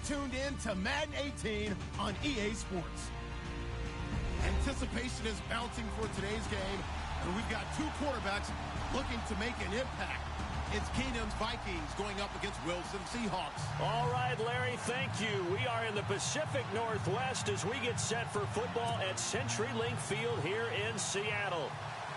tuned in to Madden 18 on EA Sports. Anticipation is bouncing for today's game, and we've got two quarterbacks looking to make an impact. It's Keenum's Vikings going up against Wilson's Seahawks. All right, Larry, thank you. We are in the Pacific Northwest as we get set for football at CenturyLink Field here in Seattle.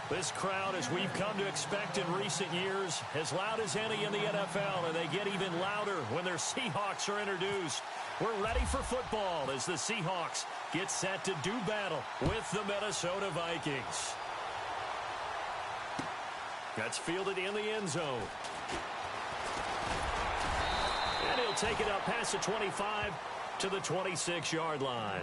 This crowd, as we've come to expect in recent years, as loud as any in the NFL, and they get even louder when their Seahawks are introduced. We're ready for football as the Seahawks get set to do battle with the Minnesota Vikings. That's fielded in the end zone. And he'll take it up past the 25 to the 26-yard line.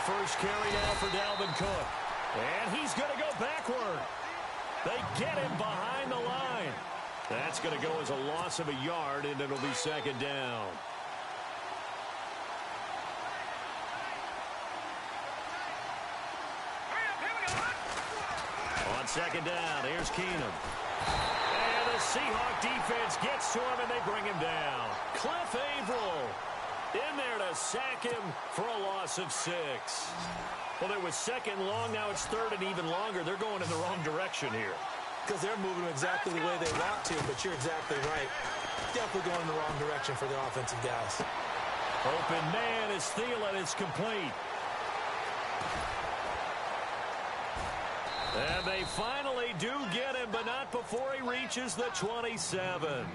First carry now for Dalvin Cook. And he's going to go backward. They get him behind the line. That's going to go as a loss of a yard, and it'll be second down. On second down, here's Keenum. And the Seahawk defense gets to him, and they bring him down. Cliff Averill in there to sack him for a loss of 6. Well, it was second long. Now it's third and even longer. They're going in the wrong direction here. Because they're moving exactly the way they want to, but you're exactly right. Definitely going in the wrong direction for the offensive guys. Open man is Thielen. It's complete. And they finally do get him, but not before he reaches the 27.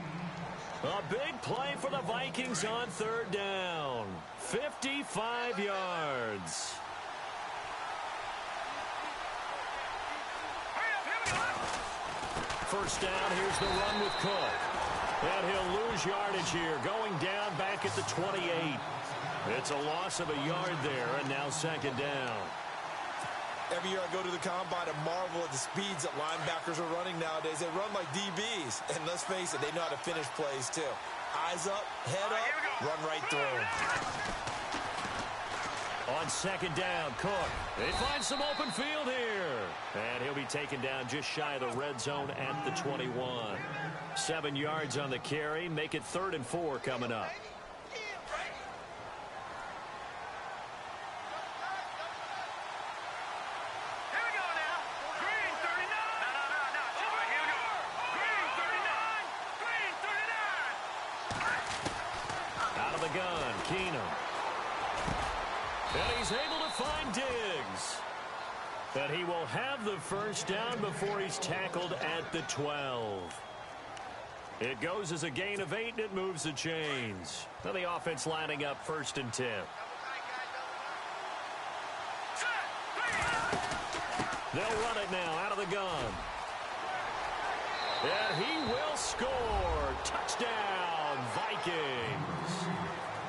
A big play for the Vikings on third down. 55 yards. First down, here's the run with Cook. And he'll lose yardage here, going down back at the 28. It's a loss of a yard there, and now second down. Every year I go to the combine and marvel at the speeds that linebackers are running nowadays. They run like DBs. And let's face it, they know how to finish plays too. Eyes up, head up, run right through them. On second down, Cook. They find some open field here. And he'll be taken down just shy of the red zone at the 21. 7 yards on the carry. Make it 3rd and 4 coming up. Gun, Keenum. And he's able to find Diggs. But he will have the first down before he's tackled at the 12. It goes as a gain of 8, and it moves the chains. Now the offense lining up 1st and 10. They'll run it now out of the gun. And he will score. Touchdown, Vikings.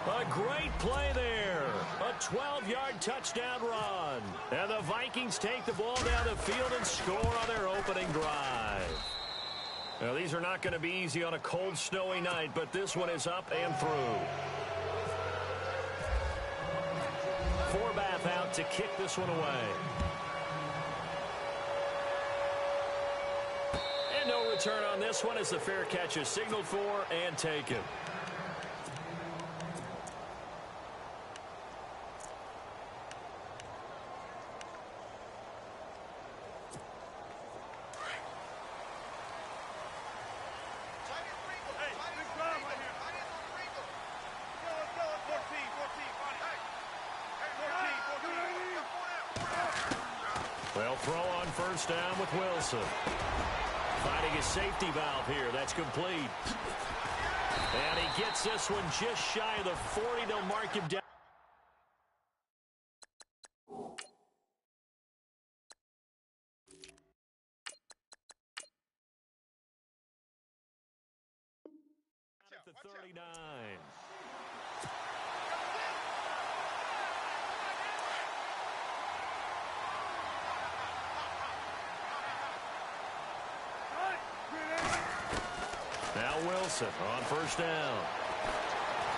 A great play there. A 12-yard touchdown run. And the Vikings take the ball down the field and score on their opening drive. Now, these are not going to be easy on a cold, snowy night, but this one is up and through. Forbath out to kick this one away. And no return on this one as the fair catch is signaled for and taken. They'll throw on first down with Wilson. Finding a safety valve here. That's complete. And he gets this one just shy of the 40. They'll mark him down. At the 39. Wilson on first down.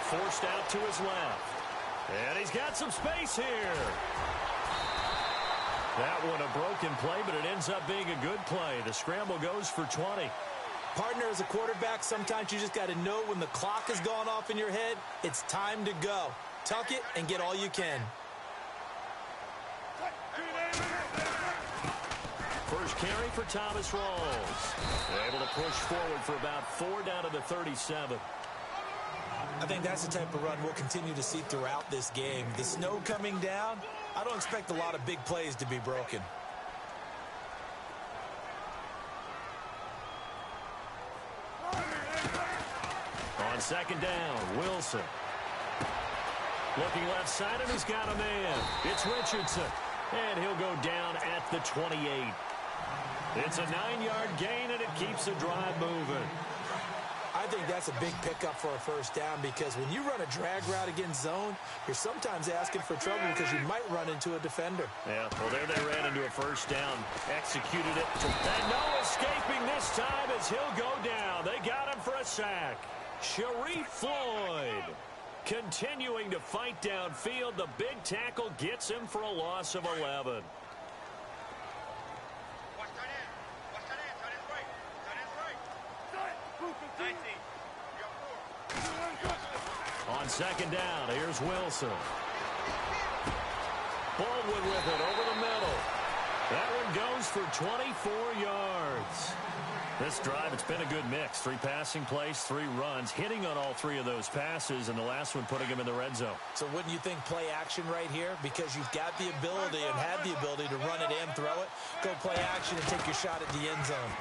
Forced out to his left. And he's got some space here. That one a broken play, but it ends up being a good play. The scramble goes for 20. Partner, as a quarterback, sometimes you just got to know when the clock has gone off in your head, it's time to go. Tuck it and get all you can. First carry for Thomas Rawls. Able to push forward for about 4 down to the 37. I think that's the type of run we'll continue to see throughout this game. The snow coming down, I don't expect a lot of big plays to be broken. On second down, Wilson. Looking left side, and he's got a man. It's Richardson. And he'll go down at the 28. It's a 9-yard gain, and it keeps the drive moving. I think that's a big pickup for a first down because when you run a drag route against zone, you're sometimes asking for trouble because you might run into a defender. Yeah, well, there they ran into a first down. Executed it. And no escaping this time as he'll go down. They got him for a sack. Sharif Floyd continuing to fight downfield. The big tackle gets him for a loss of 11. On second down, here's Wilson. Baldwin with it over the middle. That one goes for 24 yards. This drive, it's been a good mix. 3 passing plays, 3 runs, hitting on all 3 of those passes, and the last one putting him in the red zone. So wouldn't you think play action right here? Because you've got the ability and have the ability to run it and throw it. Go play action and take your shot at the end zone.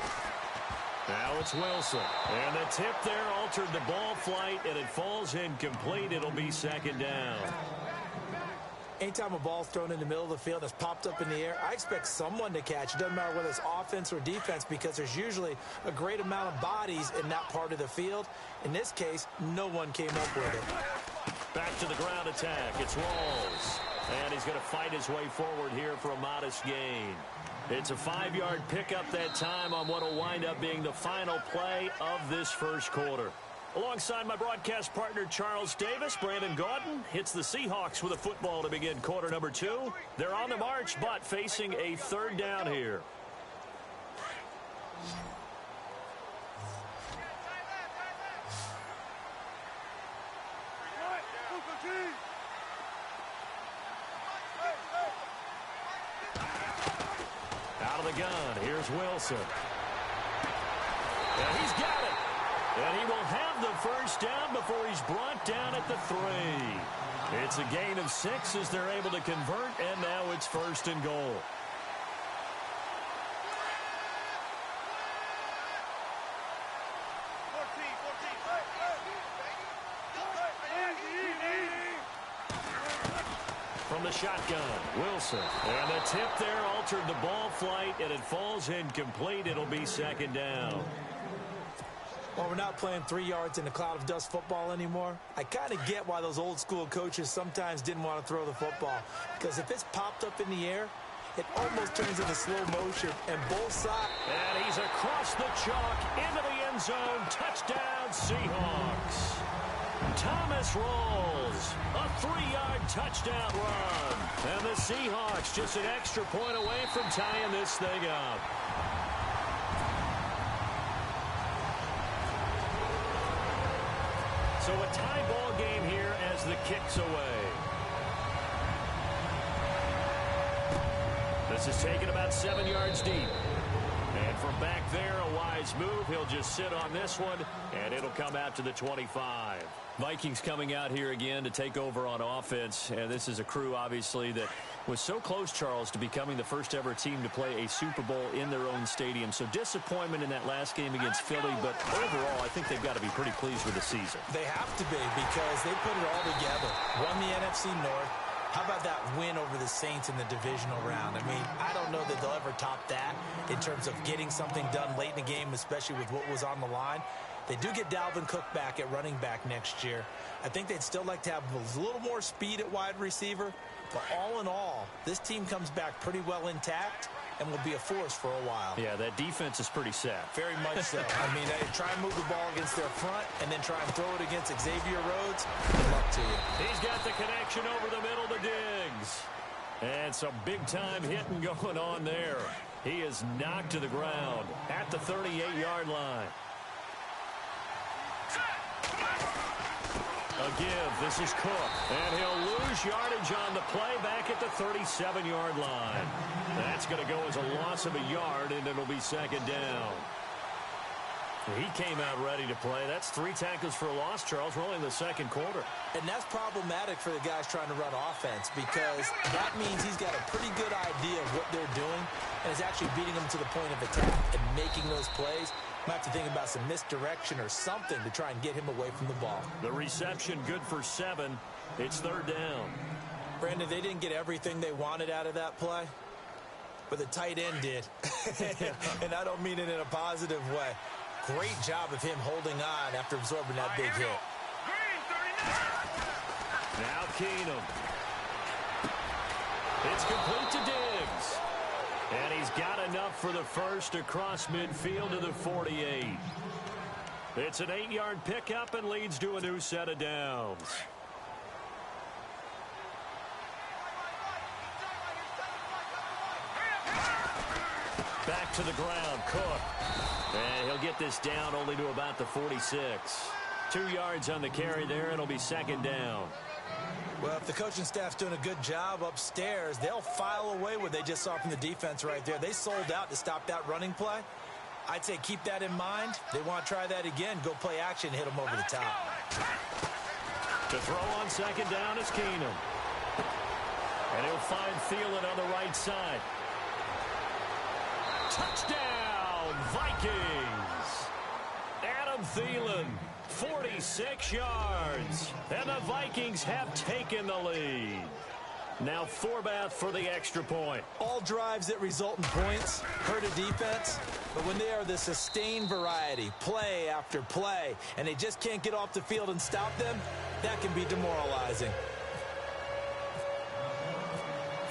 Now it's Wilson. And the tip there altered the ball flight, and it falls incomplete. It'll be second down. Anytime a ball's thrown in the middle of the field that's popped up in the air, I expect someone to catch. It doesn't matter whether it's offense or defense because there's usually a great amount of bodies in that part of the field. In this case, no one came up with it. Back to the ground attack. It's Rawls. And he's going to fight his way forward here for a modest gain. It's a 5-yard pickup that time on what will wind up being the final play of this first quarter. Alongside my broadcast partner, Charles Davis, Brandon Gaudin hits the Seahawks with a football to begin quarter number 2. They're on the march, but facing a third down here. Out of the gun, here's Wilson. And he's got it. And he will have the first down before he's brought down at the 3. It's a gain of 6 as they're able to convert, and now it's first and goal. From the shotgun, Wilson. And the tip there altered the ball flight, and it falls incomplete. It'll be second down. Well, we're not playing 3 yards in a cloud of dust football anymore. I kind of get why those old school coaches sometimes didn't want to throw the football. Because if it's popped up in the air, it almost turns into slow motion. And both sides. And he's across the chalk into the end zone. Touchdown, Seahawks. Thomas Rawls, a 3-yard touchdown run. And the Seahawks just an extra point away from tying this thing up. So a tie ball game here as the kick's away. This is taken about 7 yards deep. And from back there, a wise move. He'll just sit on this one, and it'll come out to the 25. Vikings coming out here again to take over on offense. And this is a crew, obviously, that was so close, Charles, to becoming the first ever team to play a Super Bowl in their own stadium. So disappointment in that last game against Philly, but overall, I think they've got to be pretty pleased with the season. They have to be because they put it all together. Won the NFC North. How about that win over the Saints in the divisional round? I mean, I don't know that they'll ever top that in terms of getting something done late in the game, especially with what was on the line. They do get Dalvin Cook back at running back next year. I think they'd still like to have a little more speed at wide receiver. But all in all, this team comes back pretty well intact. and will be a force for a while. Yeah, that defense is pretty set. Very much so. I mean, try and move the ball against their front and then try and throw it against Xavier Rhodes. Good luck to you. He's got the connection over the middle to Diggs. And some big-time hitting going on there. He is knocked to the ground at the 38-yard line. A give. This is Cook. And he'll lose yardage on the play back at the 37-yard line. That's going to go as a loss of a yard, and it'll be second down. He came out ready to play. That's 3 tackles for a loss, Charles. We're only in the second quarter. And that's problematic for the guys trying to run offense because that means he's got a pretty good idea of what they're doing and is actually beating them to the point of attack and making those plays. Might have to think about some misdirection or something to try and get him away from the ball. The reception good for 7. It's third down. Brandon, they didn't get everything they wanted out of that play, but the tight end did. And I don't mean it in a positive way. Great job of him holding on after absorbing that big hit. Now Keenum. It's complete to Diggs. And he's got enough for the first across midfield to the 48. It's an 8-yard pickup and leads to a new set of downs. Back to the ground, Cook. And he'll get this down only to about the 46. 2 yards on the carry there. It'll be second down. Well, if the coaching staff's doing a good job upstairs, they'll file away what they just saw from the defense right there. They sold out to stop that running play. I'd say keep that in mind. They want to try that again. Go play action, hit them over the top. To throw on second down is Keenum. And he'll find Thielen on the right side. Touchdown, Vikings! Adam Thielen, 46 yards. And the Vikings have taken the lead. Now Forbath for the extra point. All drives that result in points hurt a defense, but when they are the sustained variety, play after play, and they just can't get off the field and stop them, that can be demoralizing.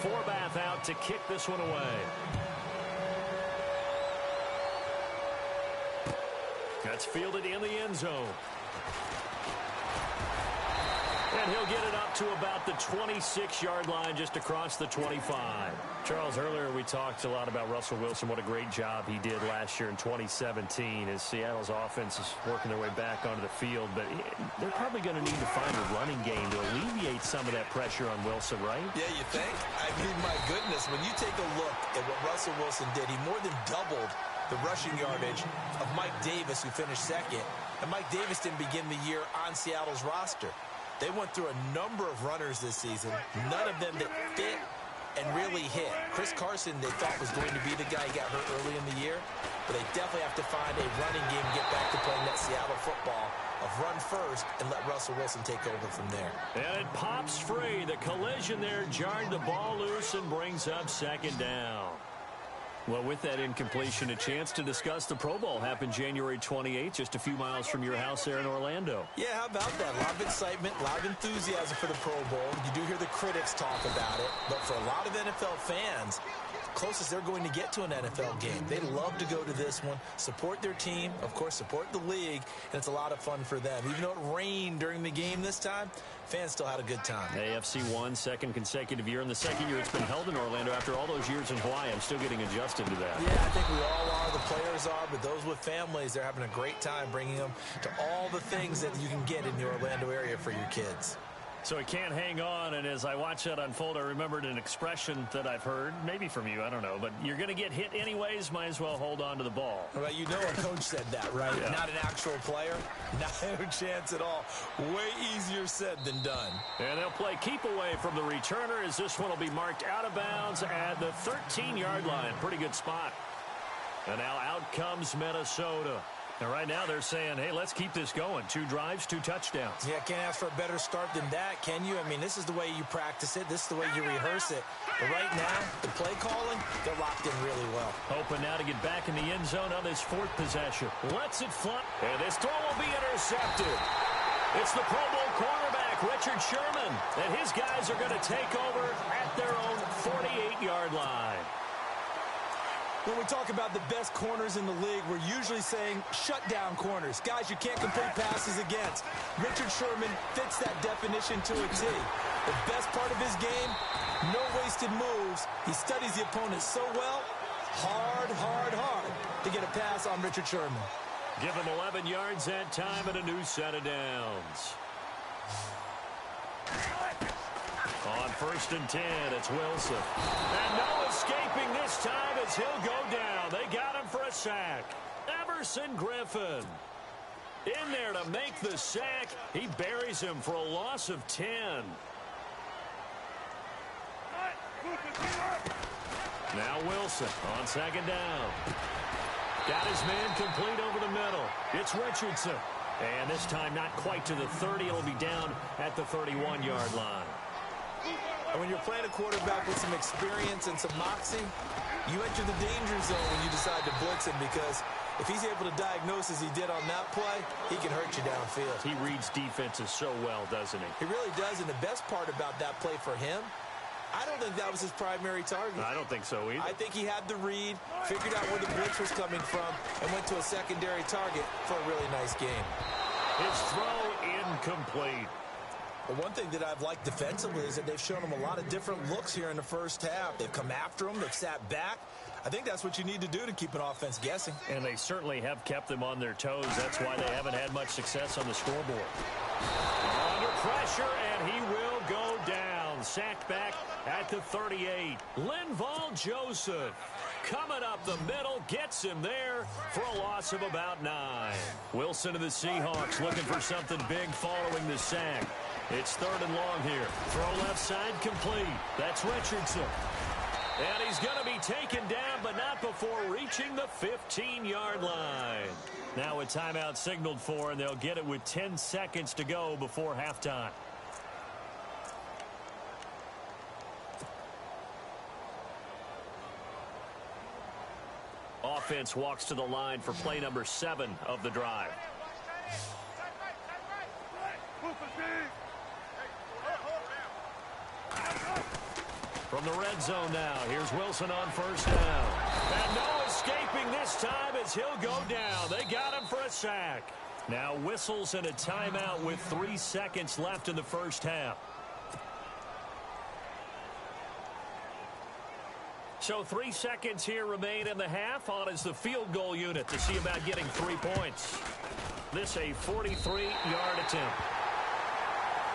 Forbath out to kick this one away. That's fielded in the end zone. And he'll get it up to about the 26-yard line, just across the 25. Charles, earlier we talked a lot about Russell Wilson, what a great job he did last year in 2017 as Seattle's offense is working their way back onto the field. But they're probably going to need to find a running game to alleviate some of that pressure on Wilson, right? Yeah, you think? I mean, my goodness, when you take a look at what Russell Wilson did, he more than doubled the rushing yardage of Mike Davis, who finished second. And Mike Davis didn't begin the year on Seattle's roster. They went through a number of runners this season, none of them that fit and really hit. Chris Carson, they thought, was going to be the guy who got hurt early in the year, but they definitely have to find a running game and get back to playing that Seattle football of run first and let Russell Wilson take over from there. And it pops free. The collision there jarred the ball loose and brings up second down. Well, with that incompletion, a chance to discuss the Pro Bowl happened January 28th, just a few miles from your house there in Orlando. Yeah, how about that? A lot of excitement, a lot of enthusiasm for the Pro Bowl. You do hear the critics talk about it, but for a lot of NFL fans, closest they're going to get to an NFL game. They love to go to this one, support their team, of course, support the league, and it's a lot of fun for them. Even though it rained during the game this time, fans still had a good time. AFC won, second consecutive year, and the second year it's been held in Orlando after all those years in Hawaii. I'm still getting adjusted to that. Yeah, I think we all are. The players are, but those with families, they're having a great time bringing them to all the things that you can get in the Orlando area for your kids. So he can't hang on, and as I watch that unfold, I remembered an expression that I've heard, maybe from you, I don't know, but you're going to get hit anyways, might as well hold on to the ball. Well, you know a coach said that, right? Yeah. Not an actual player. No chance at all. Way easier said than done. And they'll play keep away from the returner as this one will be marked out of bounds at the 13-yard line. Pretty good spot. And now out comes Minnesota. And right now they're saying, hey, let's keep this going. 2 drives, 2 touchdowns. Yeah, can't ask for a better start than that, can you? I mean, this is the way you practice it. This is the way you rehearse it. But right now, the play calling, they're locked in really well. Hoping now to get back in the end zone on this 4th possession. Lets it fly. And this throw will be intercepted. It's the Pro Bowl cornerback, Richard Sherman. And his guys are going to take over at their own 48-yard line. When we talk about the best corners in the league, we're usually saying shutdown corners, guys you can't complete passes against. Richard Sherman fits that definition to a T. The best part of his game, no wasted moves. He studies the opponent so well, hard to get a pass on Richard Sherman. Give him 11 yards that time and a new set of downs. On 1st and 10, it's Wilson. And no escaping this time as he'll go down. They got him for a sack. Everson Griffin in there to make the sack. He buries him for a loss of 10. Now Wilson on 2nd down. Got his man complete over the middle. It's Richardson. And this time not quite to the 30. It'll be down at the 31-yard line. And when you're playing a quarterback with some experience and some moxie, you enter the danger zone when you decide to blitz him, because if he's able to diagnose as he did on that play, he can hurt you downfield. He reads defenses so well, doesn't he? He really does, and the best part about that play for him, I don't think that was his primary target. I don't think so either. I think he had the read, figured out where the blitz was coming from, and went to a secondary target for a really nice game. His throw incomplete. But one thing that I've liked defensively is that they've shown him a lot of different looks here in the first half. They've come after him. They've sat back. I think that's what you need to do to keep an offense guessing. And they certainly have kept them on their toes. That's why they haven't had much success on the scoreboard. Under pressure, and he will go down. Sacked back at the 38. Linval Joseph coming up the middle, gets him there for a loss of about 9. Wilson of the Seahawks looking for something big following the sack. It's 3rd and long here. Throw left side complete. That's Richardson. And he's going to be taken down, but not before reaching the 15-yard line. Now a timeout signaled for, and they'll get it with 10 seconds to go before halftime. Offense walks to the line for play number 7 of the drive. From the red zone now, here's Wilson on 1st down. And no escaping this time as he'll go down. They got him for a sack. Now whistles and a timeout with 3 seconds left in the first half. So 3 seconds here remain in the half. On is the field goal unit to see about getting 3 points. This a 43-yard attempt.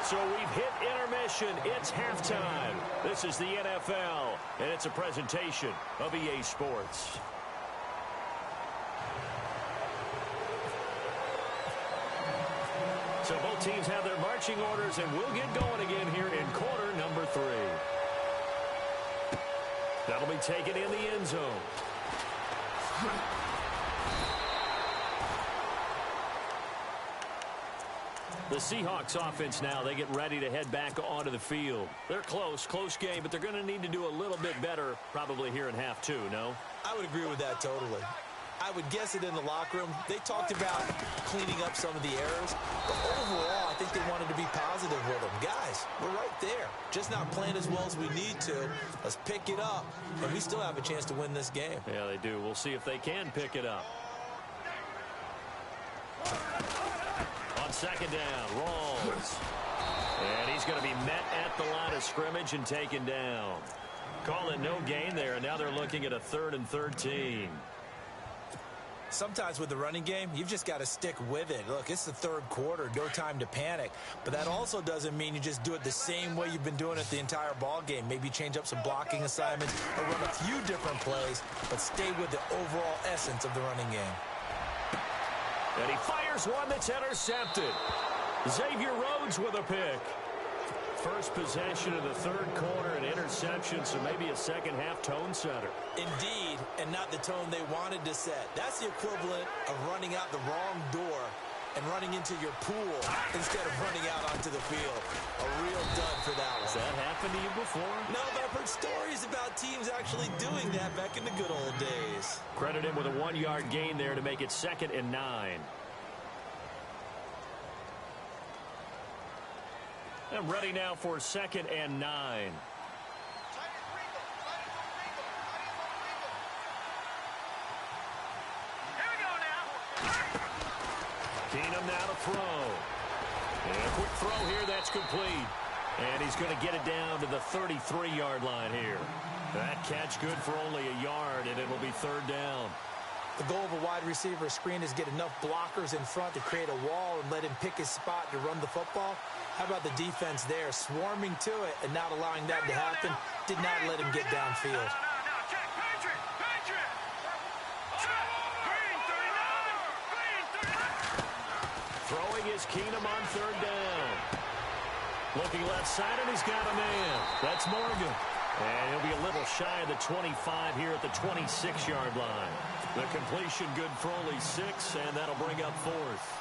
So we've hit intermission. It's halftime. This is the NFL, and it's a presentation of EA Sports. So both teams have their marching orders, and we'll get going again here in quarter number 3. That'll be taken in the end zone. The Seahawks offense now, they get ready to head back onto the field. They're close game, but they're going to need to do a little bit better probably here in half 2, no? I would agree with that totally. I would guess it in the locker room. They talked about cleaning up some of the errors, but overall, I think they wanted to be positive with them. Guys, we're right there. Just not playing as well as we need to. Let's pick it up, and we still have a chance to win this game. Yeah, they do. We'll see if they can pick it up. On 2nd down, Rawls. And he's going to be met at the line of scrimmage and taken down. Call it no gain there, and now they're looking at a 3rd and 13. Sometimes with the running game, you've just got to stick with it. Look, it's the 3rd quarter, no time to panic. But that also doesn't mean you just do it the same way you've been doing it the entire ball game. Maybe change up some blocking assignments or run a few different plays, but stay with the overall essence of the running game. And he fires one that's intercepted. Xavier Rhodes with a pick. First possession of the 3rd quarter, an interception, so maybe a second half tone setter. Indeed, and not the tone they wanted to set. That's the equivalent of running out the wrong door and running into your pool instead of running out onto the field. A real dud for that one. Has that happened to you before? No, but I've heard stories about teams actually doing that back in the good old days. Credit him with a 1-yard gain there to make it 2nd and 9. I'm ready now for 2nd and 9. Keenum now to throw. And a quick throw here, that's complete. And he's going to get it down to the 33-yard line here. That catch good for only a yard, and it'll be third down. The goal of a wide receiver screen is get enough blockers in front to create a wall and let him pick his spot to run the football. How about the defense there, swarming to it and not allowing that to happen? Did not let him get downfield. Throwing is Keenum on third down. Looking left side, and he's got a man. That's Morgan. And he'll be a little shy of the 25 here at the 26-yard line. The completion good for only 6, and that'll bring up fourth.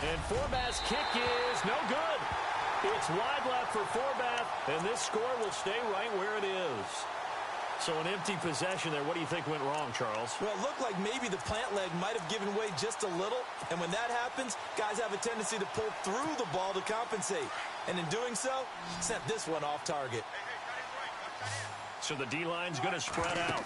And Forbath's kick is no good. It's wide left for Forbath, and this score will stay right where it is. So an empty possession there. What do you think went wrong, Charles? Well, it looked like maybe the plant leg might have given way just a little. And when that happens, guys have a tendency to pull through the ball to compensate. And in doing so, sent this one off target. So the D-line's going to spread out.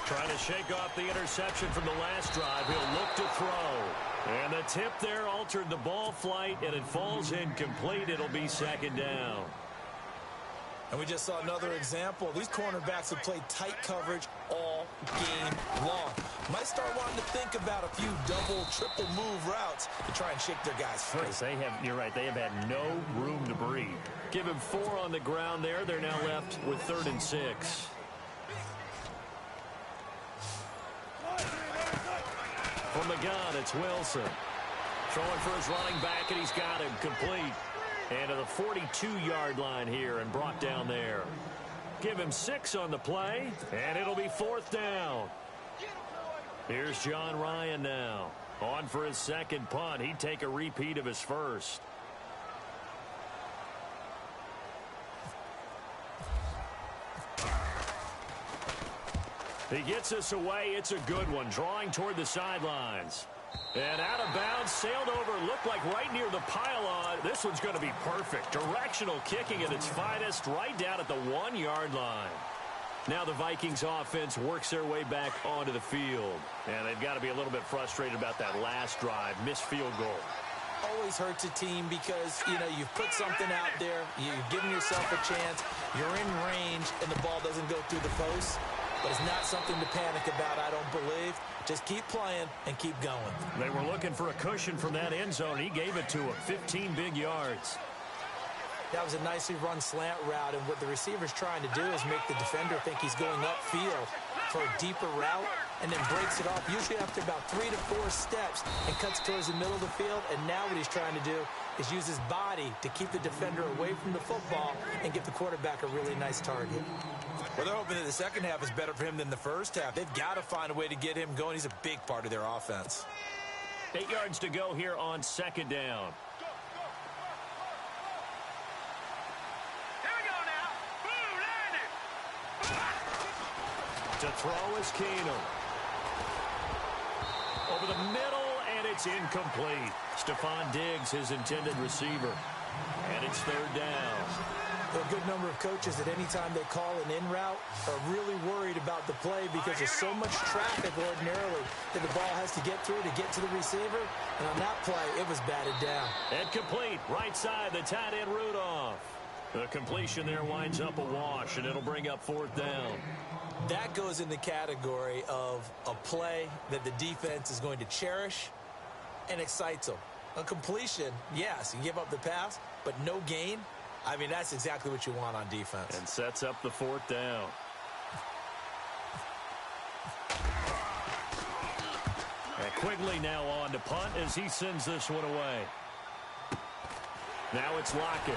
Trying to shake off the interception from the last drive. He'll look to throw. And the tip there altered the ball flight, and it falls incomplete. It'll be second down. And we just saw another example. These cornerbacks have played tight coverage all game long. Might start wanting to think about a few double, triple move routes to try and shake their guys free. You're right, they have had no room to breathe. Give him 4 on the ground there. They're now left with 3rd and 6. From the gun, it's Wilson. Throwing for his running back, and he's got him complete. And to the 42-yard line here and brought down there. Give him 6 on the play, and it'll be 4th down. Here's John Ryan now. On for his second punt. He'd take a repeat of his first. He gets us away. It's a good one. Drawing toward the sidelines. And out of bounds, sailed over, looked like right near the pylon. This one's going to be perfect. Directional kicking at its finest, right down at the 1-yard line. Now the Vikings offense works their way back onto the field. And they've got to be a little bit frustrated about that last drive, missed field goal. Always hurts a team because, you've put something out there, you've given yourself a chance, you're in range, and the ball doesn't go through the post. But it's not something to panic about, I don't believe. Just keep playing and keep going. They were looking for a cushion from that end zone. He gave it to him, 15 big yards. That was a nicely run slant route, and what the receiver's trying to do is make the defender think he's going upfield for a deeper route, and then breaks it off, usually after about 3 to 4 steps, and cuts towards the middle of the field. And now what he's trying to do is use his body to keep the defender away from the football and give the quarterback a really nice target. Well, they're hoping that the second half is better for him than the first half. They've got to find a way to get him going. He's a big part of their offense. 8 yards to go here on second down. To throw is Keenum. Over the middle, and it's incomplete. Stephon Diggs, his intended receiver. And it's third down. There are a good number of coaches that any time they call an in route are really worried about the play because there's so much traffic ordinarily that the ball has to get through to get to the receiver. And on that play, it was batted down. And complete, right side, the tight end Rudolph. The completion there winds up a wash, and it'll bring up 4th down. That goes in the category of a play that the defense is going to cherish and excites them. A completion, yes, you give up the pass, but no gain. I mean, that's exactly what you want on defense. And sets up the 4th down. And Quigley now on to punt as he sends this one away. Now it's Lockett.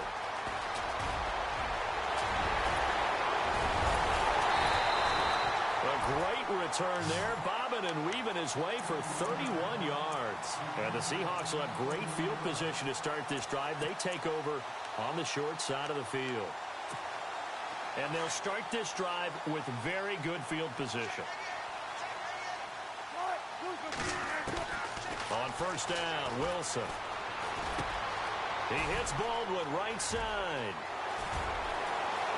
Great return there, bobbing and weaving his way for 31 yards. And the Seahawks will have great field position to start this drive. They take over on the short side of the field. And they'll start this drive with very good field position. On first down, Wilson. He hits Baldwin right side.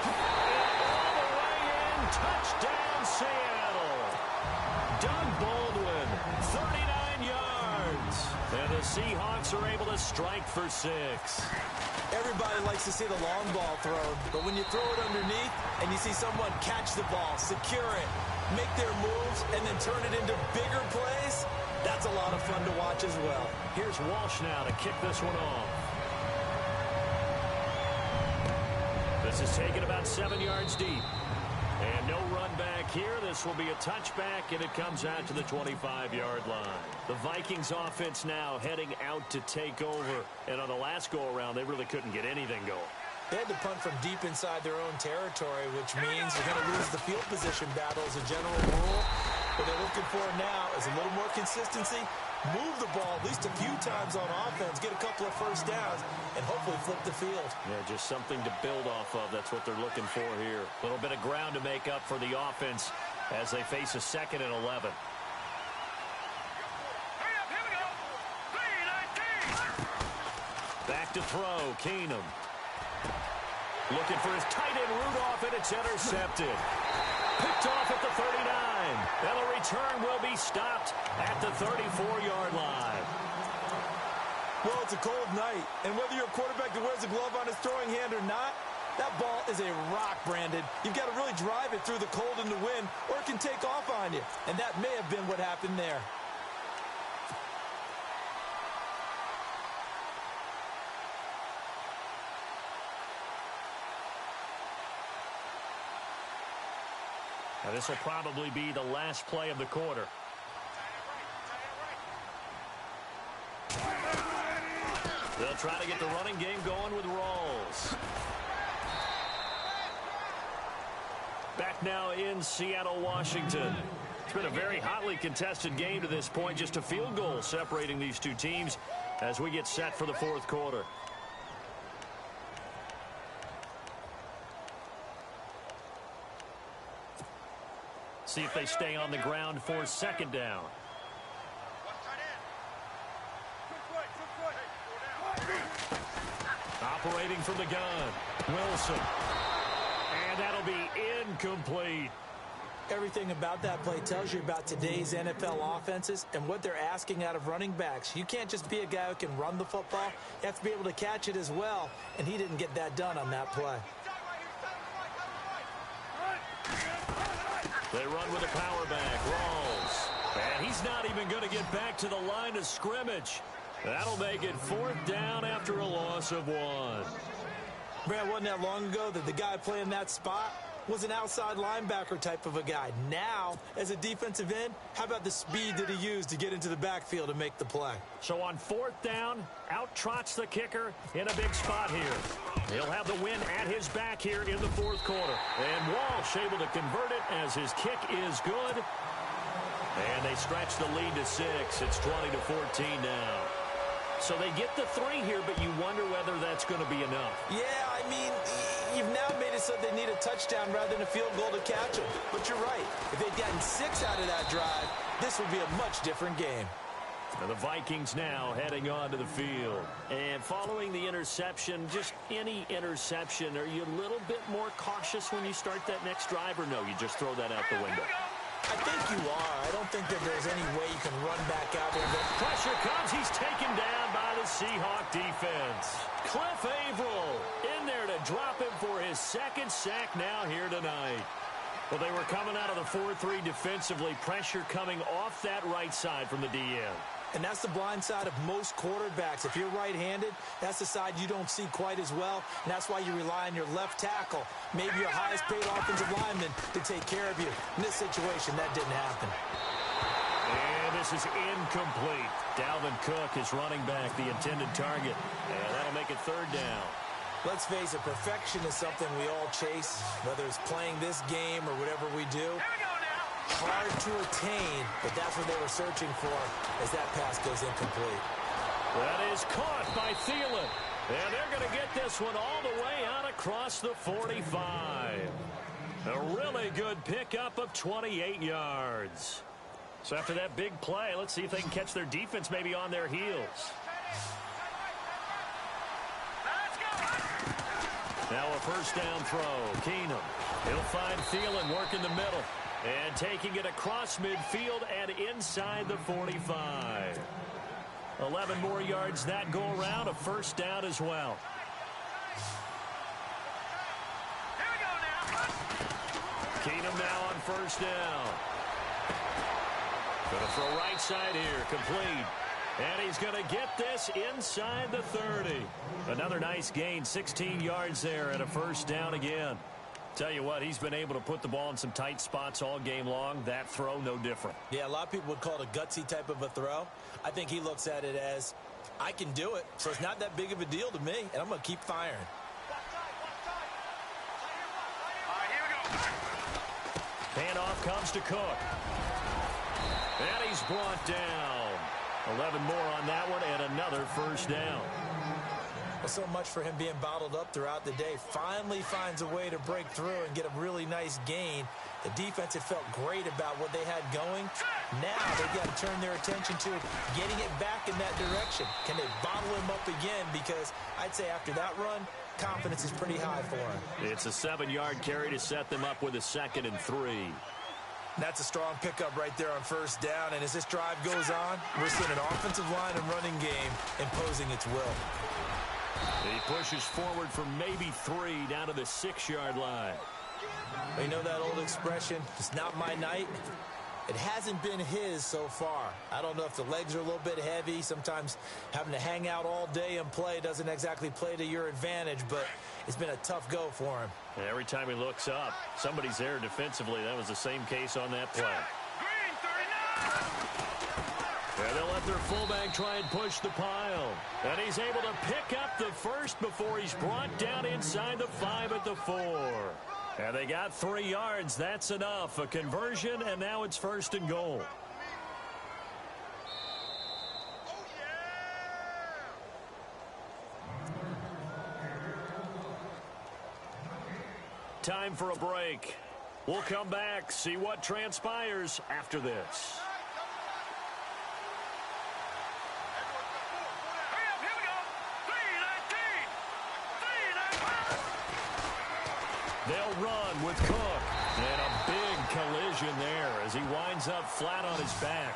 And all the way in. Touchdown, Seattle. Doug Baldwin, 39 yards. And the Seahawks are able to strike for 6. Everybody likes to see the long ball thrown, but when you throw it underneath and you see someone catch the ball, secure it, make their moves, and then turn it into bigger plays, that's a lot of fun to watch as well. Here's Walsh now to kick this one off. This is taken about 7 yards deep. And no run back here. This will be a touchback, and it comes out to the 25-yard line. The Vikings offense now heading out to take over. And on the last go-around, they really couldn't get anything going. They had to punt from deep inside their own territory, which means they're going to lose the field position battle as a general rule. What they're looking for now is a little more consistency, move the ball at least a few times on offense, get a couple of first downs, and hopefully flip the field. Yeah, just something to build off of. That's what they're looking for here. A little bit of ground to make up for the offense as they face a 2nd and 11. Back to throw, Keenum. Looking for his tight end Rudolph, and it's intercepted. Picked off at the 39. And the return will be stopped at the 34-yard line. Well, it's a cold night, and whether you're a quarterback that wears a glove on his throwing hand or not, that ball is a rock, Brandon. You've got to really drive it through the cold and the wind, or it can take off on you. And that may have been what happened there. Now, this will probably be the last play of the quarter. They'll try to get the running game going with Rawls. Back now in Seattle, Washington. It's been a very hotly contested game to this point. Just a field goal separating these two teams as we get set for the 4th quarter. See if they stay on the ground for 2nd down. Operating from the gun, Wilson. And that'll be incomplete. Everything about that play tells you about today's NFL offenses and what they're asking out of running backs. You can't just be a guy who can run the football. You have to be able to catch it as well, and he didn't get that done on that play. They run with a power back, Rawls. And he's not even going to get back to the line of scrimmage. That'll make it 4th down after a loss of 1. Brad, wasn't that long ago that the guy playing that spot was an outside linebacker type of a guy. Now, as a defensive end, how about the speed that he used to get into the backfield and make the play? So on 4th down, out trots the kicker in a big spot here. He'll have the win at his back here in the 4th quarter. And Walsh able to convert it as his kick is good. And they stretch the lead to 6. It's 20-14 now. So they get the 3 here, but you wonder whether that's going to be enough. Yeah, I mean, you've now made it so they need a touchdown rather than a field goal to catch them. But you're right. If they'd gotten 6 out of that drive, this would be a much different game. And the Vikings now heading onto the field. And following the interception, just any interception, are you a little bit more cautious when you start that next drive, or no, you just throw that out the window? I think you are. I don't think that there's any way you can run back out there. But pressure comes. He's taken down by the Seahawk defense. Cliff Averill in there to drop him for his 2nd sack now here tonight. Well, they were coming out of the 4-3 defensively. Pressure coming off that right side from the DN. And that's the blind side of most quarterbacks. If you're right-handed, that's the side you don't see quite as well. And that's why you rely on your left tackle, maybe your highest-paid offensive lineman, to take care of you. In this situation, that didn't happen. And this is incomplete. Dalvin Cook is running back, the intended target. And that'll make it 3rd down. Let's face it, perfection is something we all chase, whether it's playing this game or whatever we do. Hard to attain, but that's what they were searching for as that pass goes incomplete. That is caught by Thielen. And they're going to get this one all the way out across the 45. A really good pickup of 28 yards. So after that big play, let's see if they can catch their defense maybe on their heels. first down throw. Keenum. He'll find Thielen working the middle. And taking it across midfield and inside the 45. 11 more yards that go around. A first down as well. Here we go now. Keenum now on first down. Going to throw right side here. Complete. And he's going to get this inside the 30. Another nice gain. 16 yards there and a first down again. Tell you what, he's been able to put the ball in some tight spots all game long. That throw, no different. Yeah, a lot of people would call it a gutsy type of a throw. I think he looks at it as, I can do it, so it's not that big of a deal to me, and I'm going to keep firing. All right, here we go. Handoff comes to Cook. And he's brought down. 11 more on that one and another first down. Well, so much for him being bottled up throughout the day. Finally finds a way to break through and get a really nice gain. The defense had felt great about what they had going. Now they've got to turn their attention to getting it back in that direction. Can they bottle him up again? Because I'd say after that run, confidence is pretty high for him. It's a 7-yard carry to set them up with a 2nd and 3. That's a strong pickup right there on first down. And as this drive goes on, we're seeing an offensive line and running game imposing its will. He pushes forward for maybe 3 down to the 6-yard line. You know that old expression, it's not my night? It hasn't been his so far. I don't know if the legs are a little bit heavy. Sometimes having to hang out all day and play doesn't exactly play to your advantage, but it's been a tough go for him. And every time he looks up, somebody's there defensively. That was the same case on that play. Green, 39. And they'll let their fullback try and push the pile. And he's able to pick up the first before he's brought down inside the 5 at the 4. And they got 3 yards. That's enough. A conversion, and now it's 1st and goal. Time for a break. We'll come back, see what transpires after this. They'll run with Cook. And a big collision there as he winds up flat on his back.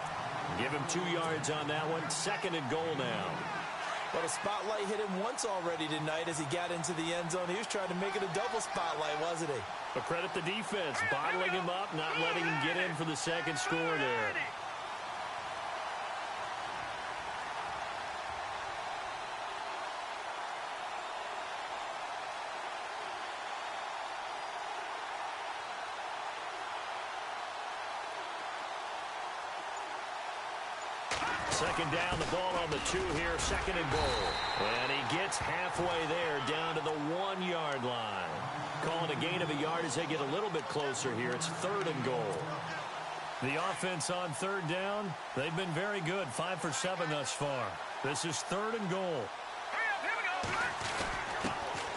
Give him 2 yards on that one. 2nd and goal now. Well, the spotlight hit him once already tonight as he got into the end zone. He was trying to make it a double spotlight, wasn't he? But credit the defense, bottling him up, not letting him get in for the 2nd score there. Second down, the ball on the 2 here, 2nd and goal. And he gets halfway there, down to the 1-yard line. Calling a gain of a yard as they get a little bit closer here. It's 3rd and goal. The offense on 3rd down, they've been very good, 5 for 7 thus far. This is 3rd and goal.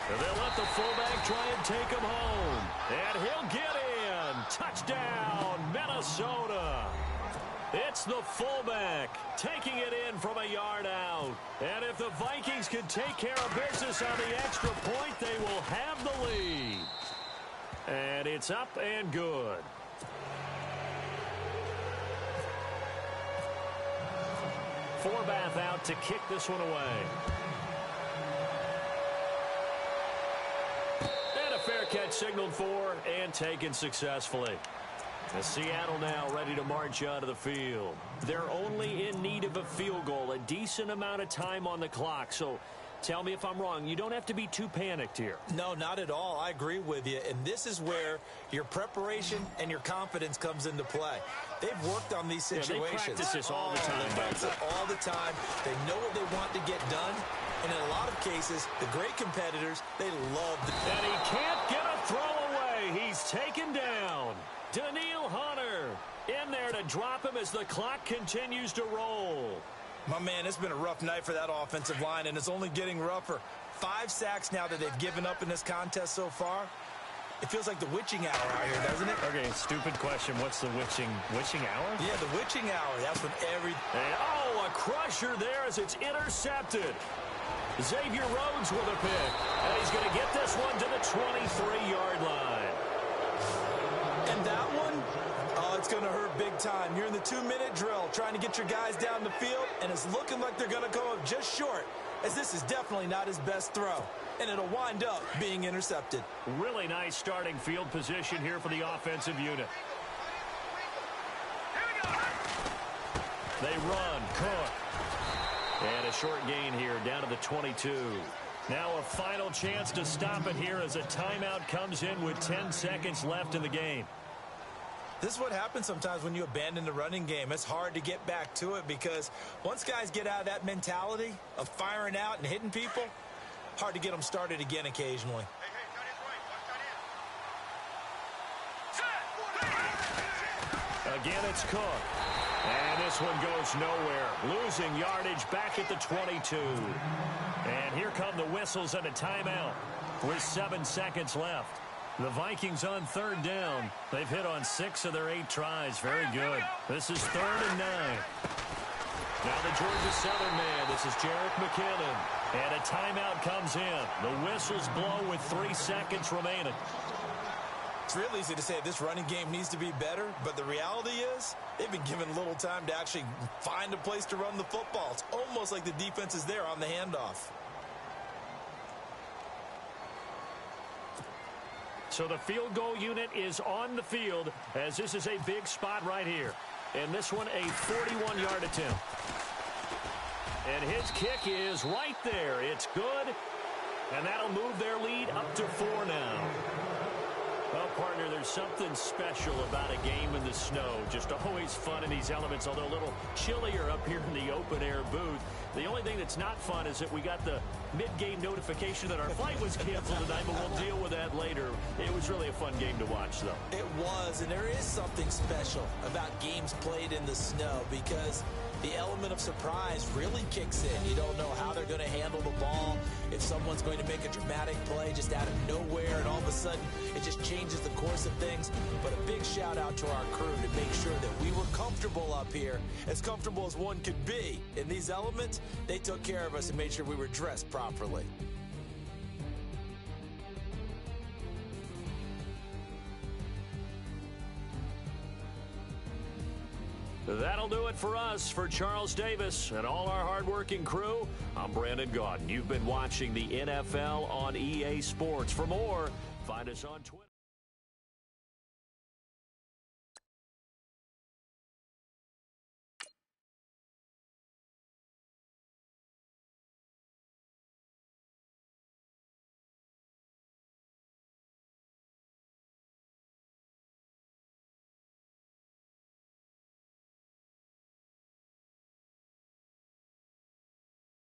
And they'll let the fullback try and take him home. And he'll get in. Touchdown, Minnesota. It's the fullback taking it in from a yard out. And if the Vikings can take care of business on the extra point, they will have the lead. And it's up and good. Forbath out to kick this one away. And a fair catch signaled for and taken successfully. The Seattle now ready to march onto the field. They're only in need of a field goal, a decent amount of time on the clock. So tell me if I'm wrong. You don't have to be too panicked here. No, not at all. I agree with you. And this is where your preparation and your confidence comes into play. They've worked on these situations. They practice this all the time. They practice it all the time. They know what they want to get done. And in a lot of cases, the great competitors, they love the... And he can't get a throw away. He's taken down. Daniil Hunter in there to drop him as the clock continues to roll. My man, it's been a rough night for that offensive line, and it's only getting rougher. 5 sacks now that they've given up in this contest so far. It feels like the witching hour out here, doesn't it? Okay, stupid question. What's the witching hour? Yeah, the witching hour. That's when every... And, oh, a crusher there as it's intercepted. Xavier Rhodes with a pick. And he's going to get this one to the 23-yard line. And that one, oh, it's going to hurt big time. You're in the 2-minute drill trying to get your guys down the field, and it's looking like they're going to come up just short, as this is definitely not his best throw. And it'll wind up being intercepted. Really nice starting field position here for the offensive unit. They run. Cook. And a short gain here down to the 22. Now a final chance to stop it here as a timeout comes in with 10 seconds left in the game. This is what happens sometimes when you abandon the running game. It's hard to get back to it because once guys get out of that mentality of firing out and hitting people, hard to get them started again occasionally. Again, it's Cook. And this one goes nowhere. Losing yardage back at the 22. And here come the whistles and a timeout with 7 seconds left. The Vikings on 3rd down. They've hit on 6 of their 8 tries. Very good. This is 3rd and 9. Now the Georgia Southern man. This is Jerick McKinnon. And a timeout comes in. The whistles blow with 3 seconds remaining. It's real easy to say this running game needs to be better, but the reality is they've been given little time to actually find a place to run the football. It's almost like the defense is there on the handoff. So the field goal unit is on the field as this is a big spot right here. And this one a 41-yard attempt. And his kick is right there. It's good. And that'll move their lead up to 4 now. Well, partner, there's something special about a game in the snow. Just always fun in these elements, although a little chillier up here in the open-air booth. The only thing that's not fun is that we got the mid-game notification that our flight was canceled tonight, but we'll deal with that later. It was really a fun game to watch, though. It was, and there is something special about games played in the snow because the element of surprise really kicks in. You don't know how they're going to handle the ball, if someone's going to make a dramatic play just out of nowhere, and all of a sudden it just changes the course of things. But a big shout out to our crew to make sure that we were comfortable up here, as comfortable as one could be. In these elements, they took care of us and made sure we were dressed properly. That'll do it for us. For Charles Davis and all our hardworking crew, I'm Brandon Gaudin. You've been watching the NFL on EA Sports. For more, find us on Twitter.